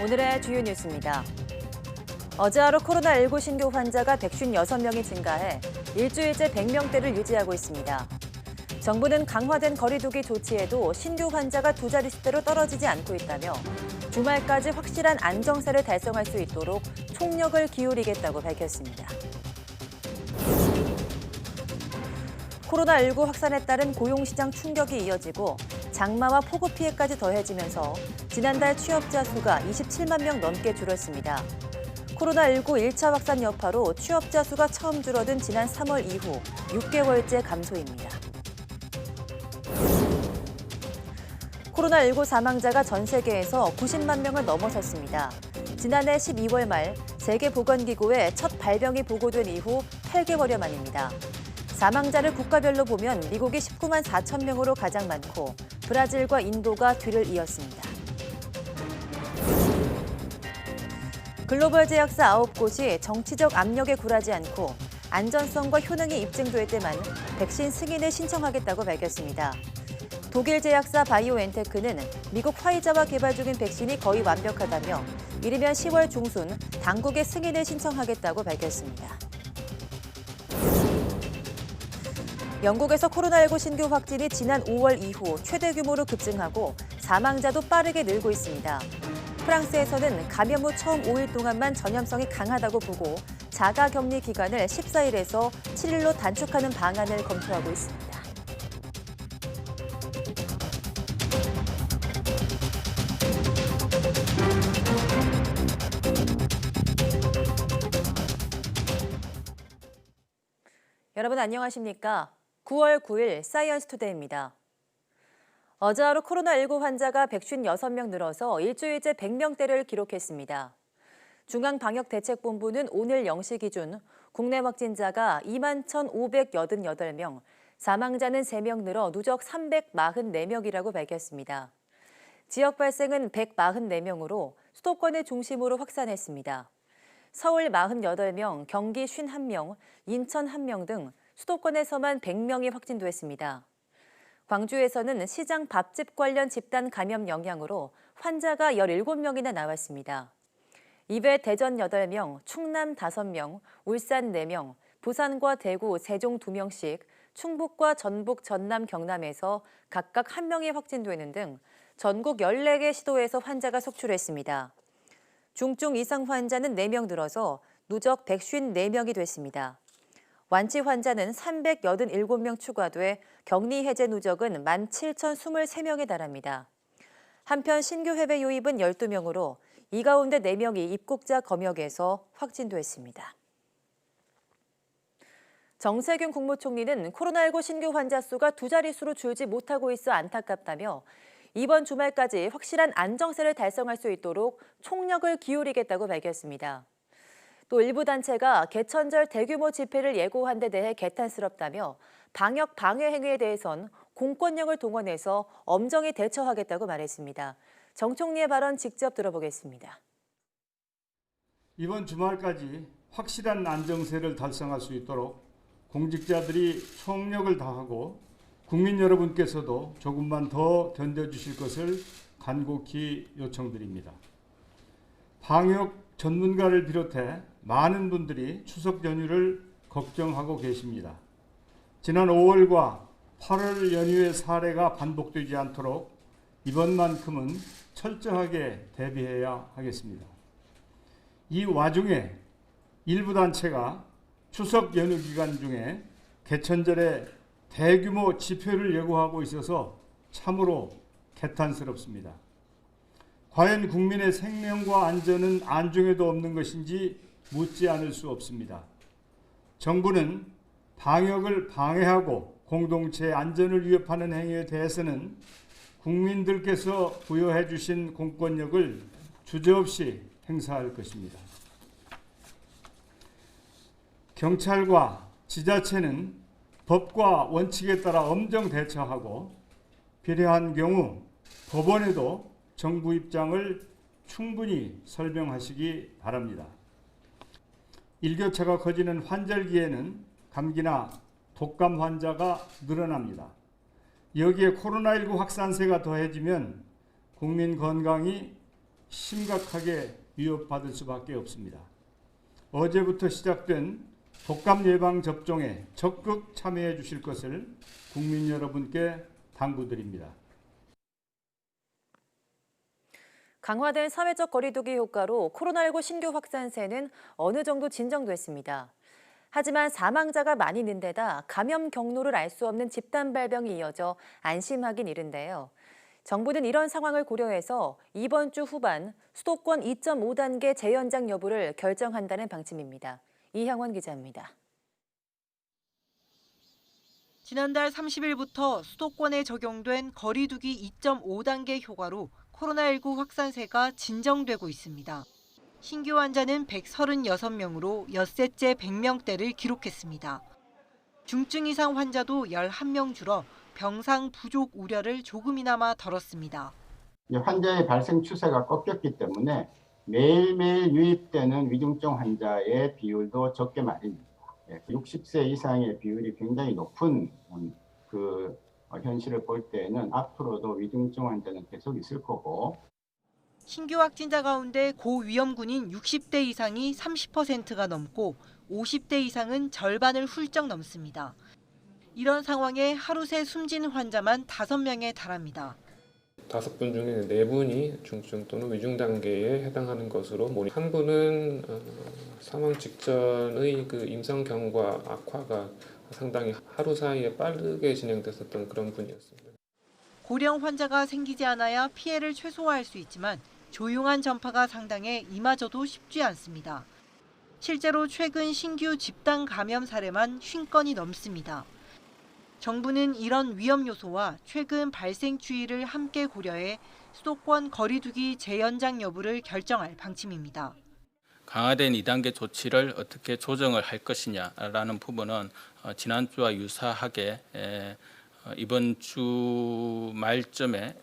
오늘의 주요 뉴스입니다. 어제 하루 코로나19 신규 환자가 156명이 증가해 일주일째 100명대를 유지하고 있습니다. 정부는 강화된 거리두기 조치에도 신규 환자가 두 자릿수대로 떨어지지 않고 있다며 주말까지 확실한 안정세를 달성할 수 있도록 총력을 기울이겠다고 밝혔습니다. 코로나19 확산에 따른 고용시장 충격이 이어지고 장마와 폭우 피해까지 더해지면서 지난달 취업자 수가 27만 명 넘게 줄었습니다. 코로나19 1차 확산 여파로 취업자 수가 처음 줄어든 지난 3월 이후 6개월째 감소입니다. 코로나19 사망자가 전 세계에서 90만 명을 넘어섰습니다. 지난해 12월 말 세계보건기구에 첫 발병이 보고된 이후 8개월여 만입니다. 사망자를 국가별로 보면 미국이 19만 4천 명으로 가장 많고 브라질과 인도가 뒤를 이었습니다. 글로벌 제약사 9곳이 정치적 압력에 굴하지 않고 안전성과 효능이 입증될 때만 백신 승인을 신청하겠다고 밝혔습니다. 독일 제약사 바이오엔테크는 미국 화이자와 개발 중인 백신이 거의 완벽하다며 이르면 10월 중순 당국에 승인을 신청하겠다고 밝혔습니다. 영국에서 코로나19 신규 확진이 지난 5월 이후 최대 규모로 급증하고 사망자도 빠르게 늘고 있습니다. 프랑스에서는 감염 후 처음 5일 동안만 전염성이 강하다고 보고 자가격리 기간을 14일에서 7일로 단축하는 방안을 검토하고 있습니다. 여러분 안녕하십니까? 9월 9일 사이언스 투데이입니다. 어제 하루 코로나19 환자가 156명 늘어서 일주일째 100명대를 기록했습니다. 중앙방역대책본부는 오늘 0시 기준 국내 확진자가 2만 1,588명, 사망자는 3명 늘어 누적 344명이라고 밝혔습니다. 지역 발생은 144명으로 수도권을 중심으로 확산했습니다. 서울 48명, 경기 51명, 인천 1명 등 수도권에서만 100명이 확진됐습니다. 광주에서는 시장 밥집 관련 집단 감염 영향으로 환자가 17명이나 나왔습니다. 이외 대전 8명, 충남 5명, 울산 4명, 부산과 대구, 세종 2명씩, 충북과 전북, 전남, 경남에서 각각 1명이 확진되는 등 전국 14개 시도에서 환자가 속출했습니다. 중증 이상 환자는 4명 늘어서 누적 154명이 됐습니다. 완치 환자는 387명 추가돼 격리 해제 누적은 17,023명에 달합니다. 한편 신규 해외 유입은 12명으로 이 가운데 4명이 입국자 검역에서 확진됐습니다. 정세균 국무총리는 코로나19 신규 환자 수가 두 자릿수로 줄지 못하고 있어 안타깝다며 이번 주말까지 확실한 안정세를 달성할 수 있도록 총력을 기울이겠다고 밝혔습니다. 또 일부 단체가 개천절 대규모 집회를 예고한 데 대해 개탄스럽다며 방역 방해 행위에 대해선 공권력을 동원해서 엄정히 대처하겠다고 말했습니다. 정 총리의 발언 직접 들어보겠습니다. 이번 주말까지 확실한 안정세를 달성할 수 있도록 공직자들이 총력을 다하고 국민 여러분께서도 조금만 더 견뎌주실 것을 간곡히 요청드립니다. 방역 전문가를 비롯해 많은 분들이 추석 연휴를 걱정하고 계십니다. 지난 5월과 8월 연휴의 사례가 반복되지 않도록 이번만큼은 철저하게 대비해야 하겠습니다. 이 와중에 일부 단체가 추석 연휴 기간 중에 개천절에 대규모 집회를 예고하고 있어서 참으로 개탄스럽습니다. 과연 국민의 생명과 안전은 안중에도 없는 것인지 묻지 않을 수 없습니다. 정부는 방역을 방해하고 공동체의 안전을 위협하는 행위에 대해서는 국민들께서 부여해 주신 공권력을 주저없이 행사할 것입니다. 경찰과 지자체는 법과 원칙에 따라 엄정 대처하고 필요한 경우 법원에도 정부 입장을 충분히 설명하시기 바랍니다. 일교차가 커지는 환절기에는 감기나 독감 환자가 늘어납니다. 여기에 코로나19 확산세가 더해지면 국민 건강이 심각하게 위협받을 수밖에 없습니다. 어제부터 시작된 독감 예방 접종에 적극 참여해 주실 것을 국민 여러분께 당부드립니다. 강화된 사회적 거리두기 효과로 코로나19 신규 확산세는 어느 정도 진정됐습니다. 하지만 사망자가 많이 는 데다 감염 경로를 알 수 없는 집단 발병이 이어져 안심하긴 이른데요. 정부는 이런 상황을 고려해서 이번 주 후반 수도권 2.5단계 재연장 여부를 결정한다는 방침입니다. 이향원 기자입니다. 지난달 30일부터 수도권에 적용된 거리두기 2.5단계 효과로 코로나19 확산세가 진정되고 있습니다. 신규 환자는 136명으로 엿새째 100명대를 기록했습니다. 중증 이상 환자도 11명 줄어 병상 부족 우려를 조금이나마 덜었습니다. 환자의 발생 추세가 꺾였기 때문에 매일매일 유입되는 위중증 환자의 비율도 적게 마련입니다. 60세 이상의 비율이 굉장히 높은 그 현실을 볼 때는 앞으로도 위중증 환자는 계속 있을 거고. 신규 확진자 가운데 고위험군인 60대 이상이 30%가 넘고 50대 이상은 절반을 훌쩍 넘습니다. 이런 상황에 하루 새 숨진 환자만 5명에 달합니다. 5분 중에 4분이 중증 또는 위중 단계에 해당하는 것으로 한 분은 사망 직전의 그 임상 경과 악화가 상당히 하루 사이에 빠르게 진행됐었던 그런 분이었습니다. 고령 환자가 생기지 않아야 피해를 최소화할 수 있지만 조용한 전파가 상당해 이마저도 쉽지 않습니다. 실제로 최근 신규 집단 감염 사례만 50건이 넘습니다. 정부는 이런 위험 요소와 최근 발생 추이를 함께 고려해 수도권 거리두기 재연장 여부를 결정할 방침입니다. 강화된 2단계 조치를 어떻게 조정을 할 것이냐라는 부분은 지난주와 유사하게 이번 주 말쯤에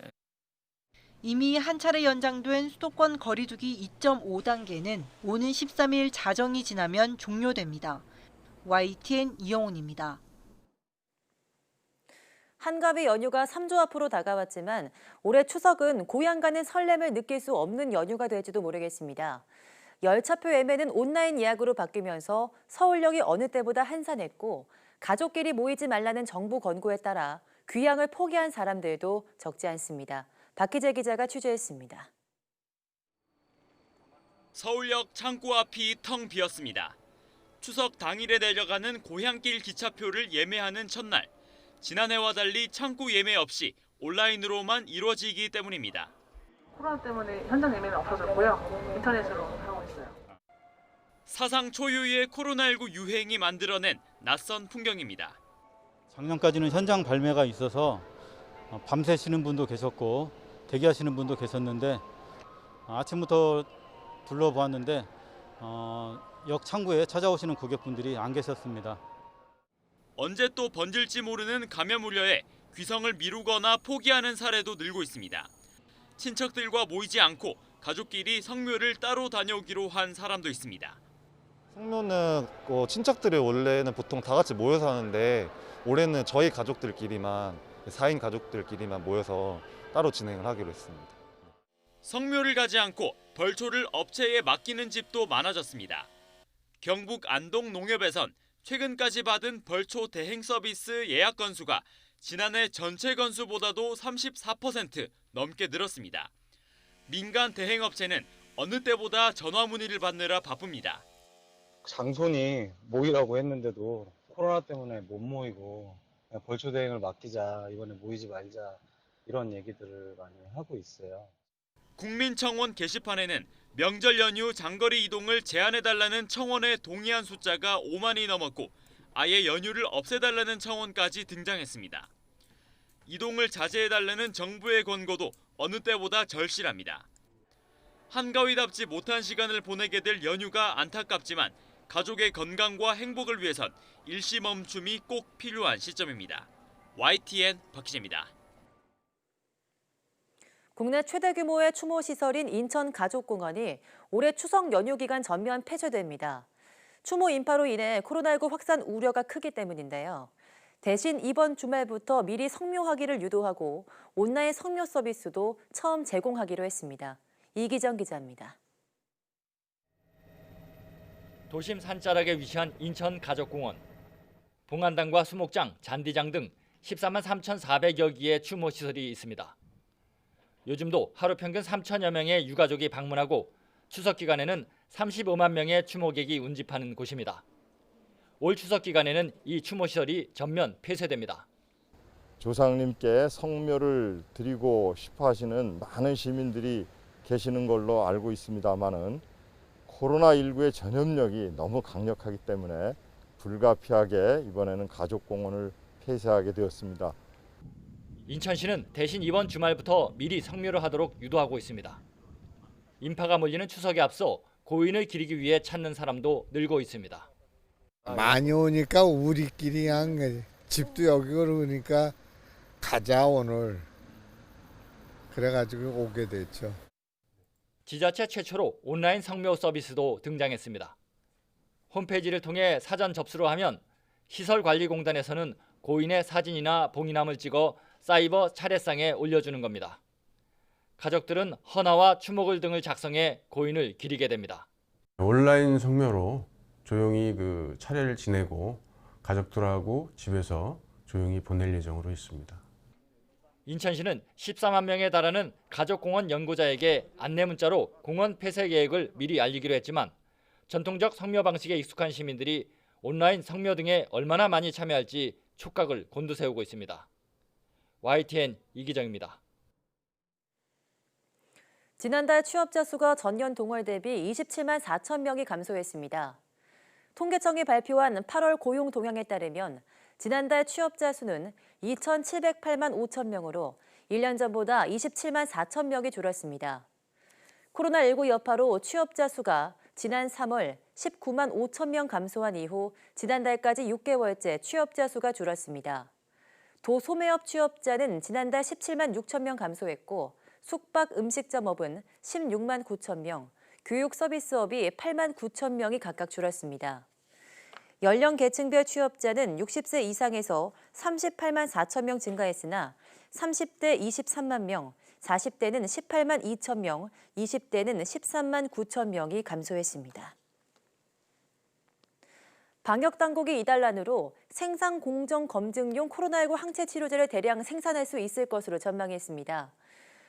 이미 한 차례 연장된 수도권 거리두기 2.5단계는 오는 13일 자정이 지나면 종료됩니다. YTN 이영훈입니다. 한가위 연휴가 3주 앞으로 다가왔지만 올해 추석은 고향 가는 설렘을 느낄 수 없는 연휴가 될지도 모르겠습니다. 열차표 예매는 온라인 예약으로 바뀌면서 서울역이 어느 때보다 한산했고 가족끼리 모이지 말라는 정부 권고에 따라 귀향을 포기한 사람들도 적지 않습니다. 박희재 기자가 취재했습니다. 서울역 창구 앞이 텅 비었습니다. 추석 당일에 내려가는 고향길 기차표를 예매하는 첫날. 지난해와 달리 창구 예매 없이 온라인으로만 이루어지기 때문입니다. 코로나 때문에 현장 예매는 없어졌고요. 인터넷으로 하고 있어요. 사상 초유의 코로나19 유행이 만들어낸 낯선 풍경입니다. 작년까지는 현장 발매가 있어서 밤새시는 분도 계셨고 대기하시는 분도 계셨는데 아침부터 둘러보았는데 역 창구에 찾아오시는 고객분들이 안 계셨습니다. 언제 또 번질지 모르는 감염 우려에 귀성을 미루거나 포기하는 사례도 늘고 있습니다. 친척들과 모이지 않고 가족끼리 성묘를 따로 다녀오기로 한 사람도 있습니다. 성묘는 친척들이 원래는 보통 다 같이 모여서 하는데 올해는 저희 가족들끼리만 4인 가족들끼리만 모여서 따로 진행을 하기로 했습니다. 성묘를 가지 않고 벌초를 업체에 맡기는 집도 많아졌습니다. 경북 안동 농협에선 최근까지 받은 벌초 대행 서비스 예약 건수가 지난해 전체 건수보다도 34% 넘게 늘었습니다. 민간 대행업체는 어느 때보다 전화 문의를 받느라 바쁩니다. 장손이 모이라고 했는데도 코로나 때문에 못 모이고 벌초 대행을 맡기자, 이번에 모이지 말자 이런 얘기들을 많이 하고 있어요. 국민청원 게시판에는 명절 연휴 장거리 이동을 제한해달라는 청원에 동의한 숫자가 5만이 넘었고 아예 연휴를 없애달라는 청원까지 등장했습니다. 이동을 자제해달라는 정부의 권고도 어느 때보다 절실합니다. 한가위답지 못한 시간을 보내게 될 연휴가 안타깝지만 가족의 건강과 행복을 위해선 일시 멈춤이 꼭 필요한 시점입니다. YTN 박희재입니다. 국내 최대 규모의 추모 시설인 인천 가족공원이 올해 추석 연휴 기간 전면 폐쇄됩니다. 추모 인파로 인해 코로나19 확산 우려가 크기 때문인데요. 대신 이번 주말부터 미리 성묘하기를 유도하고 온라인 성묘 서비스도 처음 제공하기로 했습니다. 이기정 기자입니다. 도심 산자락에 위치한 인천 가족공원. 봉안당과 수목장, 잔디장 등 14만 3,400여 개의 추모시설이 있습니다. 요즘도 하루 평균 3천여 명의 유가족이 방문하고 추석 기간에는 35만 명의 추모객이 운집하는 곳입니다. 올 추석 기간에는 이 추모시설이 전면 폐쇄됩니다. 조상님께 성묘를 드리고 싶어 하시는 많은 시민들이 계시는 걸로 알고 있습니다마는 코로나19의 전염력이 너무 강력하기 때문에 불가피하게 이번에는 가족공원을 폐쇄하게 되었습니다. 인천시는 대신 이번 주말부터 미리 성묘를 하도록 유도하고 있습니다. 인파가 몰리는 추석에 앞서 고인을 기리기 위해 찾는 사람도 늘고 있습니다. 많이 오니까 우리끼리 그냥 집도 여기 그러니까 가자 오늘. 그래가지고 오게 됐죠. 지자체 최초로 온라인 성묘 서비스도 등장했습니다. 홈페이지를 통해 사전 접수를 하면 시설관리공단에서는 고인의 사진이나 봉이남을 찍어 사이버 차례상에 올려주는 겁니다. 가족들은 헌화와 추모글 등을 작성해 고인을 기리게 됩니다. 온라인 성묘로 조용히 차례를 지내고 가족들하고 집에서 조용히 보낼 예정으로 있습니다. 인천시는 14만 명에 달하는 가족공원 연구자에게 안내 문자로 공원 폐쇄 계획을 미리 알리기로 했지만 전통적 성묘 방식에 익숙한 시민들이 온라인 성묘 등에 얼마나 많이 참여할지 촉각을 곤두세우고 있습니다. YTN 이기정입니다. 지난달 취업자 수가 전년 동월 대비 27만 4천 명이 감소했습니다. 통계청이 발표한 8월 고용 동향에 따르면 지난달 취업자 수는 2,708만 5천 명으로 1년 전보다 27만 4천 명이 줄었습니다. 코로나19 여파로 취업자 수가 지난 3월 19만 5천 명 감소한 이후 지난달까지 6개월째 취업자 수가 줄었습니다. 도소매업 취업자는 지난달 17만 6천 명 감소했고 숙박 음식점업은 16만 9천 명, 교육 서비스업이 8만 9천 명이 각각 줄었습니다. 연령 계층별 취업자는 60세 이상에서 38만 4천 명 증가했으나 30대 23만 명, 40대는 18만 2천 명, 20대는 13만 9천 명이 감소했습니다. 방역당국이 이달 안으로 생산 공정 검증용 코로나19 항체 치료제를 대량 생산할 수 있을 것으로 전망했습니다.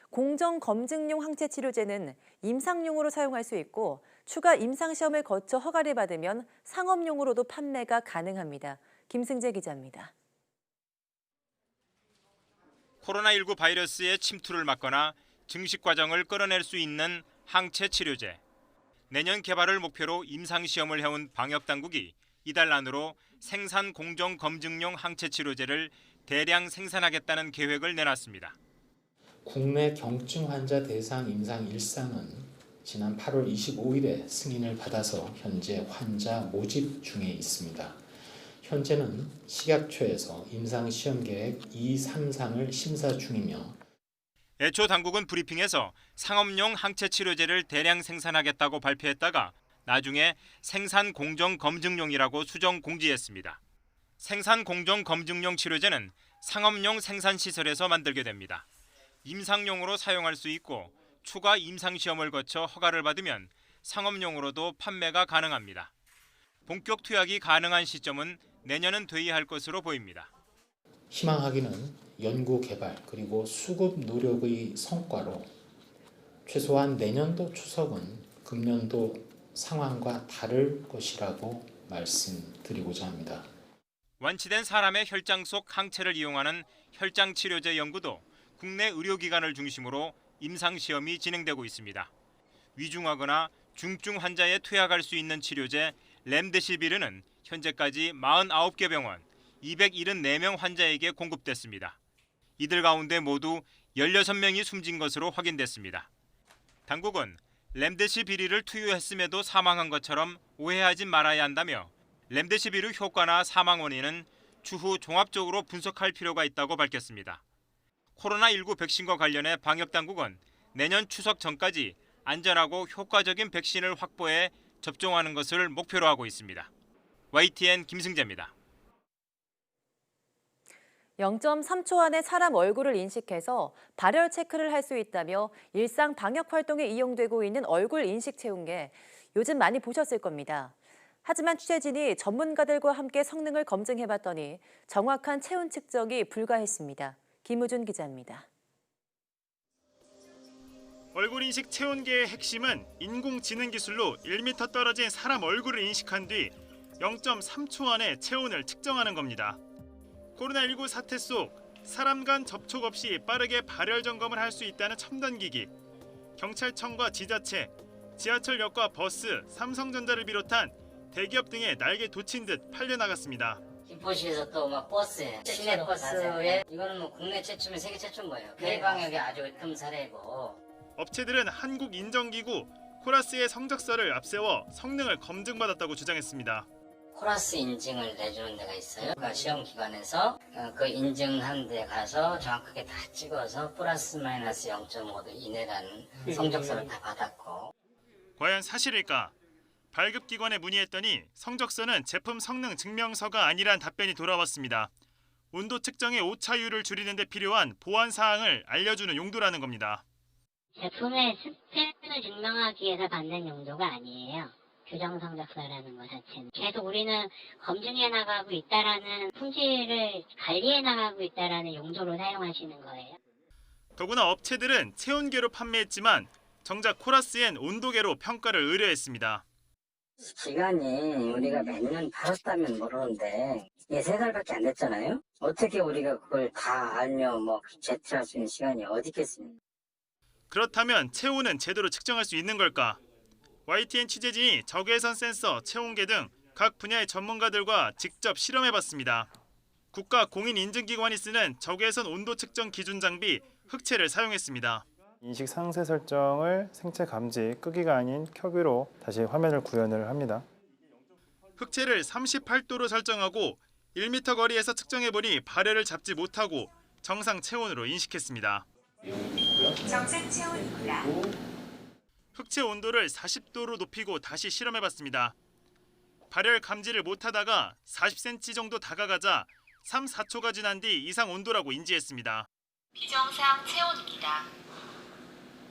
공정 검증용 항체 치료제는 임상용으로 사용할 수 있고 추가 임상시험을 거쳐 허가를 받으면 상업용으로도 판매가 가능합니다. 김승재 기자입니다. 코로나19 바이러스의 침투를 막거나 증식 과정을 끌어낼 수 있는 항체 치료제. 내년 개발을 목표로 임상시험을 해온 방역당국이 이달 안으로 생산 공정 검증용 항체 치료제를 대량 생산하겠다는 계획을 내놨습니다. 국내 경증 환자 대상 임상 1상은 지난 8월 25일에 승인을 받아서 현재 환자 모집 중에 있습니다. 현재는 식약처에서 임상 시험 계획 2, 3상을 심사 중이며 애초 당국은 브리핑에서 상업용 항체 치료제를 대량 생산하겠다고 발표했다가 나중에 생산 공정 검증용이라고 수정 공지했습니다. 생산 공정 검증용 치료제는 상업용 생산 시설에서 만들게 됩니다. 임상용으로 사용할 수 있고 추가 임상시험을 거쳐 허가를 받으면 상업용으로도 판매가 가능합니다. 본격 투약이 가능한 시점은 내년은 돼야 할 것으로 보입니다. 희망하기는 연구 개발 그리고 수급 노력의 성과로 최소한 내년도 추석은 금년도 상황과 다를 것이라고 말씀드리고자 합니다. 완치된 사람의 혈장 속 항체를 이용하는 혈장 치료제 연구도 국내 의료기관을 중심으로 임상시험이 진행되고 있습니다. 위중하거나 중증 환자에 투약할 수 있는 치료제 렘데시비르는 현재까지 49개 병원, 274명 환자에게 공급됐습니다. 이들 가운데 모두 16명이 숨진 것으로 확인됐습니다. 당국은 렘데시비르를 투여했음에도 사망한 것처럼 오해하지 말아야 한다며 렘데시비르 효과나 사망 원인은 추후 종합적으로 분석할 필요가 있다고 밝혔습니다. 코로나19 백신과 관련해 방역당국은 내년 추석 전까지 안전하고 효과적인 백신을 확보해 접종하는 것을 목표로 하고 있습니다. YTN 김승재입니다. 0.3초 안에 사람 얼굴을 인식해서 발열 체크를 할 수 있다며 일상 방역 활동에 이용되고 있는 얼굴 인식 체온계, 요즘 많이 보셨을 겁니다. 하지만 취재진이 전문가들과 함께 성능을 검증해봤더니 정확한 체온 측정이 불가했습니다. 김우준 기자입니다. 얼굴 인식 체온계의 핵심은 인공지능 기술로 1m 떨어진 사람 얼굴을 인식한 뒤 0.3초 안에 체온을 측정하는 겁니다. 코로나19 사태 속 사람 간 접촉 없이 빠르게 발열 점검을 할 수 있다는 첨단 기기. 경찰청과 지자체, 지하철역과 버스, 삼성전자를 비롯한 대기업 등에 날개 돋친 듯 팔려나갔습니다. 김포시에서 또 막 버스에, 시내 버스에 이거는 뭐 국내 최초면 세계 최초인 거예요. 대방역이 아주 큰 사례고. 업체들은 한국 인정기구 코라스의 성적서를 앞세워 성능을 검증받았다고 주장했습니다. 코라스 인증을 내주는 데가 있어요. 그러니까 시험 기관에서 그 인증한 데 가서 정확하게 다 찍어서 플러스 마이너스 0.5도 이내라는 성적서를 다 받았고. 과연 사실일까? 발급기관에 문의했더니 성적서는 제품 성능 증명서가 아니란 답변이 돌아왔습니다. 온도 측정의 오차율을 줄이는 데 필요한 보안 사항을 알려주는 용도라는 겁니다. 제품의 스펙을 증명하기 위해서 받는 용도가 아니에요. 규정 성적서라는 것 자체는. 계속 우리는 검증해 나가고 있다라는 품질을 관리해 나가고 있다라는 용도로 사용하시는 거예요. 더구나 업체들은 체온계로 판매했지만 정작 코라스엔 온도계로 평가를 의뢰했습니다. 기간이 우리가 몇 년 팔았다면 모르는데 이게 3달밖에 안 됐잖아요. 어떻게 우리가 그걸 다 알며 뭐 제출할 수 있는 시간이 어디 있겠습니까? 그렇다면 체온은 제대로 측정할 수 있는 걸까? YTN 취재진이 적외선 센서, 체온계 등 각 분야의 전문가들과 직접 실험해봤습니다. 국가공인인증기관이 쓰는 적외선 온도 측정 기준 장비 흑채를 사용했습니다. 인식 상세 설정을 생체 감지 끄기가 아닌 켜기로 다시 화면을 구현을 합니다. 흑채를 38도로 설정하고 1m 거리에서 측정해보니 발열을 잡지 못하고 정상 체온으로 인식했습니다. 정상 체온입니다. 흑채 온도를 40도로 높이고 다시 실험해봤습니다. 발열 감지를 못하다가 40cm 정도 다가가자 3, 4초가 지난 뒤 이상 온도라고 인지했습니다. 비정상 체온입니다.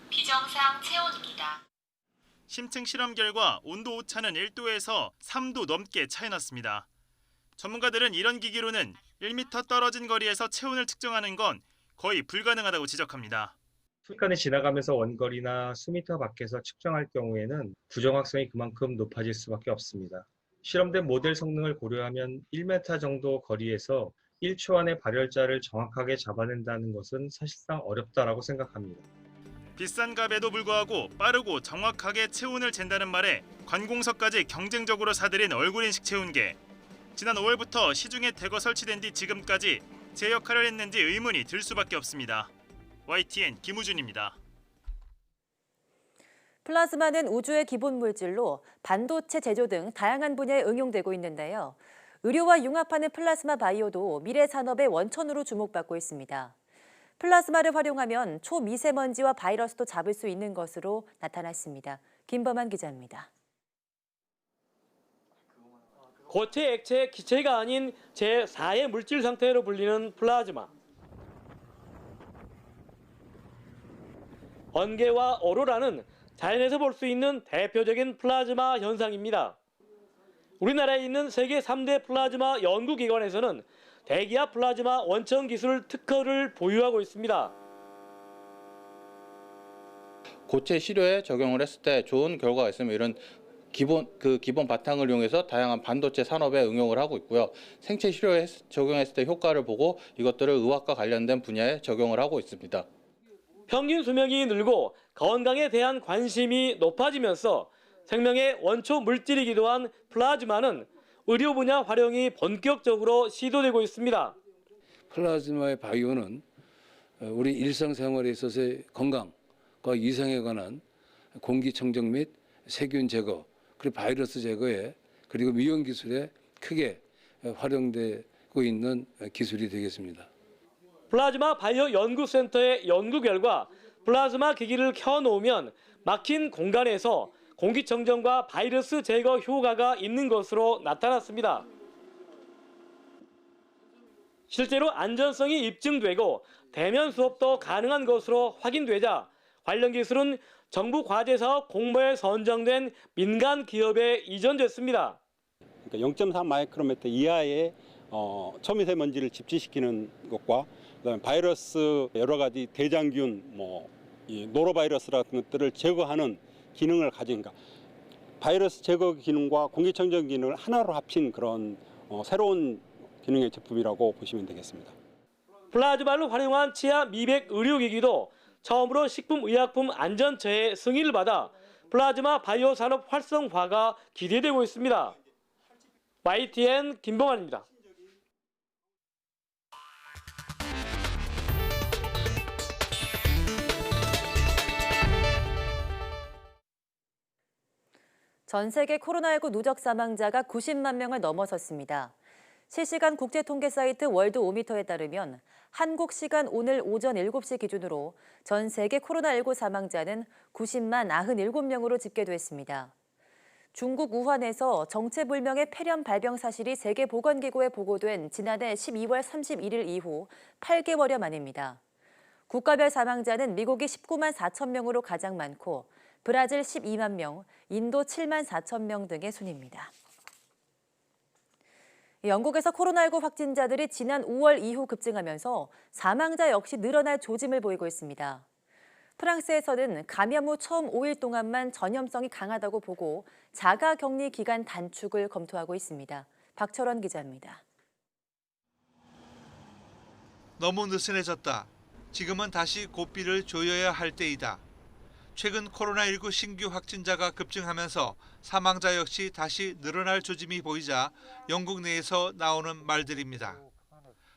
비정상 체온입니다. 심층 실험 결과 온도 오차는 1도에서 3도 넘게 차이 났습니다. 전문가들은 이런 기기로는 1m 떨어진 거리에서 체온을 측정하는 건 거의 불가능하다고 지적합니다. 순간에 지나가면서 원거리나 수미터 밖에서 측정할 경우에는 부정확성이 그만큼 높아질 수밖에 없습니다. 실험된 모델 성능을 고려하면 1m 정도 거리에서 1초 안에 발열자를 정확하게 잡아낸다는 것은 사실상 어렵다라고 생각합니다. 비싼 값에도 불구하고 빠르고 정확하게 체온을 잰다는 말에 관공서까지 경쟁적으로 사들인 얼굴인식 체온계. 지난 5월부터 시중에 대거 설치된 뒤 지금까지 제 역할을 했는지 의문이 들 수밖에 없습니다. YTN 김우준입니다. 플라즈마는 우주의 기본 물질로 반도체 제조 등 다양한 분야에 응용되고 있는데요. 의료와 융합하는 플라즈마 바이오도 미래 산업의 원천으로 주목받고 있습니다. 플라즈마를 활용하면 초미세먼지와 바이러스도 잡을 수 있는 것으로 나타났습니다. 김범한 기자입니다. 고체, 액체, 기체가 아닌 제4의 물질 상태로 불리는 플라즈마. 번개와 오로라는 자연에서 볼 수 있는 대표적인 플라즈마 현상입니다. 우리나라에 있는 세계 3대 플라즈마 연구기관에서는 대기압 플라즈마 원천 기술 특허를 보유하고 있습니다. 고체 시료에 적용을 했을 때 좋은 결과가 있으면 이런 기본 바탕을 이용해서 다양한 반도체 산업에 응용을 하고 있고요. 생체 시료에 적용했을 때 효과를 보고 이것들을 의학과 관련된 분야에 적용을 하고 있습니다. 평균 수명이 늘고 건강에 대한 관심이 높아지면서 생명의 원초 물질이기도 한 플라즈마는 의료 분야 활용이 본격적으로 시도되고 있습니다. 플라즈마의 바이오는 우리 일상생활에 있어서의 건강과 이상에 관한 공기청정 및 세균 제거, 그리고 바이러스 제거에 그리고 미용 기술에 크게 활용되고 있는 기술이 되겠습니다. 플라즈마 바이오 연구센터의 연구 결과 플라즈마 기기를 켜놓으면 막힌 공간에서 공기청정과 바이러스 제거 효과가 있는 것으로 나타났습니다. 실제로 안전성이 입증되고 대면 수업도 가능한 것으로 확인되자 관련 기술은 정부 과제사업 공모에 선정된 민간 기업에 이전됐습니다. 그러니까 0.3 마이크로미터 이하의 초미세먼지를 집지시키는 것과 그다음에 바이러스 여러 가지 대장균, 이 노로바이러스 같은 것들을 제거하는 기능을 가진 바이러스 제거 기능과 공기청정 기능을 하나로 합친 그런 새로운 기능의 제품이라고 보시면 되겠습니다. 플라즈마를 활용한 치아 미백 의료기기도 처음으로 식품의약품 안전처의 승인을 받아 플라즈마 바이오 산업 활성화가 기대되고 있습니다. YTN 김봉환입니다. 전 세계 코로나19 누적 사망자가 90만 명을 넘어섰습니다. 실시간 국제 통계 사이트 월드오미터에 따르면 한국 시간 오늘 오전 7시 기준으로 전 세계 코로나19 사망자는 90만 97명으로 집계됐습니다. 중국 우한에서 정체불명의 폐렴 발병 사실이 세계보건기구에 보고된 지난해 12월 31일 이후 8개월여 만입니다. 국가별 사망자는 미국이 19만 4천 명으로 가장 많고 브라질 12만 명, 인도 7만 4천 명 등의 순입니다. 영국에서 코로나19 확진자들이 지난 5월 이후 급증하면서 사망자 역시 늘어날 조짐을 보이고 있습니다. 프랑스에서는 감염 후 처음 5일 동안만 전염성이 강하다고 보고 자가격리 기간 단축을 검토하고 있습니다. 박철원 기자입니다. 너무 느슨해졌다. 지금은 다시 고삐를 조여야 할 때이다. 최근 코로나19 신규 확진자가 급증하면서 사망자 역시 다시 늘어날 조짐이 보이자 영국 내에서 나오는 말들입니다.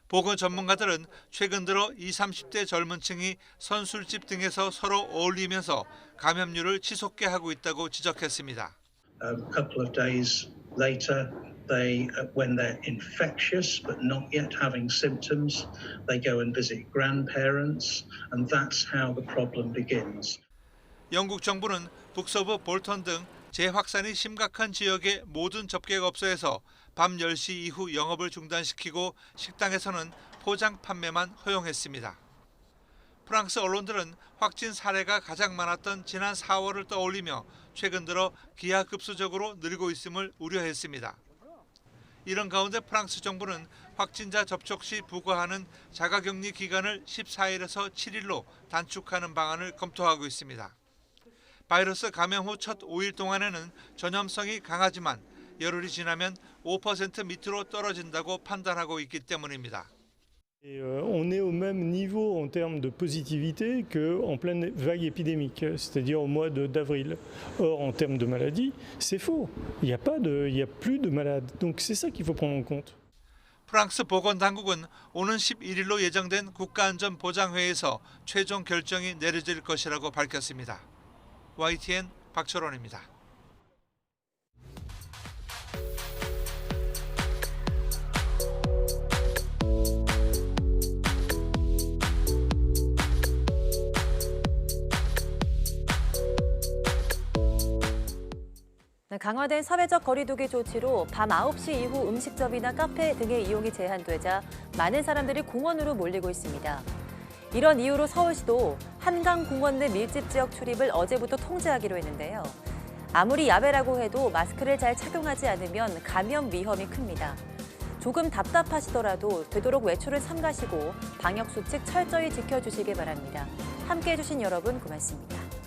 보건 전문가들은 최근 들어 20, 30대 젊은 층이 선술집 등에서 서로 어울리면서 감염률을 치솟게 하고 있다고 지적했습니다. A couple of days later, when they're infectious but not yet having symptoms, they go and visit grandparents, and that's how the problem begins. 영국 정부는 북서부 볼턴 등 재확산이 심각한 지역의 모든 접객업소에서 밤 10시 이후 영업을 중단시키고 식당에서는 포장 판매만 허용했습니다. 프랑스 언론들은 확진 사례가 가장 많았던 지난 4월을 떠올리며 최근 들어 기하급수적으로 늘고 있음을 우려했습니다. 이런 가운데 프랑스 정부는 확진자 접촉 시 부과하는 자가격리 기간을 14일에서 7일로 단축하는 방안을 검토하고 있습니다. 바이러스 감염 후 첫 5일 동안에는 전염성이 강하지만 열흘이 지나면 5% 밑으로 떨어진다고 판단하고 있기 때문입니다. On est au même niveau en termes de positivité qu'en pleine vague épidémique, c'est-à-dire au mois d'avril. Or, en termes de maladie, c'est faux. Il y a plus de malades. Donc c'est ça qu'il faut prendre en compte. 프랑스 보건당국은 오는 11일로 예정된 국가안전보장회의에서 최종 결정이 내려질 것이라고 밝혔습니다. YTN 박철원입니다. 강화된 사회적 거리두기 조치로 밤 9시 이후 음식점이나 카페 등의 이용이 제한되자 많은 사람들이 공원으로 몰리고 있습니다. 이런 이유로 서울시도 한강공원 내 밀집 지역 출입을 어제부터 통제하기로 했는데요. 아무리 야외라고 해도 마스크를 잘 착용하지 않으면 감염 위험이 큽니다. 조금 답답하시더라도 되도록 외출을 삼가시고 방역수칙 철저히 지켜주시기 바랍니다. 함께해 주신 여러분 고맙습니다.